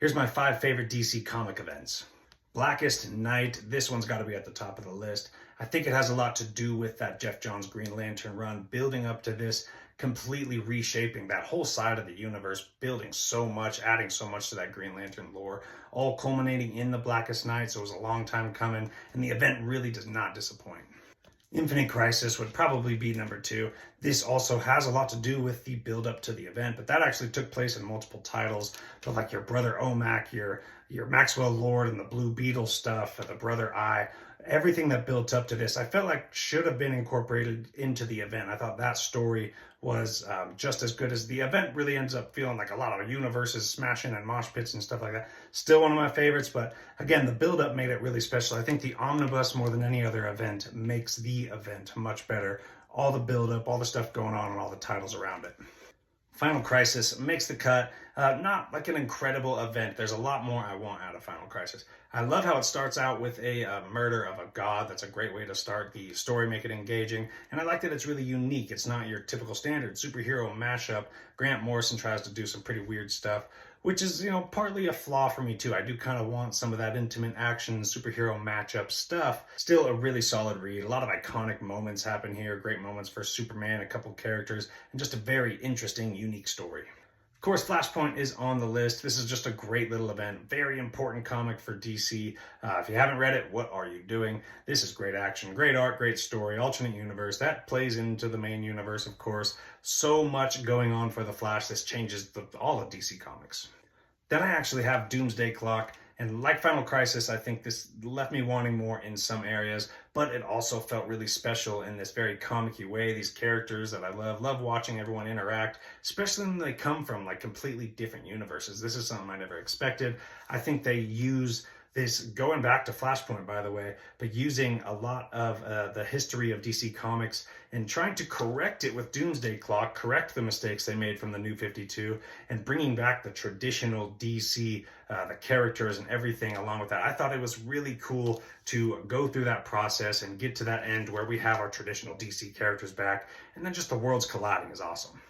Here's my 5 favorite DC comic events. Blackest Night, this one's got to be at the top of the list. I think it has a lot to do with that Geoff Johns Green Lantern run, building up to this, completely reshaping that whole side of the universe, building so much, adding so much to that Green Lantern lore, all culminating in the Blackest Night. So it was a long time coming, and the event really does not disappoint. Infinite Crisis would probably be number 2. This also has a lot to do with the build up to the event, but that actually took place in multiple titles. So like your Brother Omak, your Maxwell Lord and the Blue Beetle stuff, the Brother Eye, everything that built up to this, I felt like should have been incorporated into the event. I thought that story was just as good as the event. Really ends up feeling like a lot of universes smashing and mosh pits and stuff like that. Still one of my favorites, but again, the build up made it really special. I think the omnibus, more than any other event, makes the event much better. All the build up, all the stuff going on, and all the titles around it. Final Crisis makes the cut. Not like an incredible event. There's a lot more I want out of Final Crisis. I love how it starts out with a murder of a god. That's a great way to start the story, make it engaging. And I like that it's really unique. It's not your typical standard superhero mashup. Grant Morrison tries to do some pretty weird stuff, which is, partly a flaw for me too. I do kind of want some of that intimate action superhero matchup stuff. Still a really solid read. A lot of iconic moments happen here. Great moments for Superman, a couple characters, and just a very interesting, unique story. Of course, Flashpoint is on the list. This is just a great little event. Very important comic for DC. If you haven't read it, what are you doing? This is great action, great art, great story, alternate universe. That plays into the main universe, of course. So much going on for the Flash. This changes all of DC Comics. Then I actually have Doomsday Clock. And like Final Crisis, I think this left me wanting more in some areas, but it also felt really special in this very comic-y way. These characters that I love watching everyone interact, especially when they come from like completely different universes. This is something I never expected. I think they use this, going back to Flashpoint, by the way, but using a lot of the history of DC Comics and trying to correct it with Doomsday Clock, correct the mistakes they made from the New 52, and bringing back the traditional DC, the characters and everything along with that. I thought it was really cool to go through that process and get to that end where we have our traditional DC characters back, and then just the worlds colliding is awesome.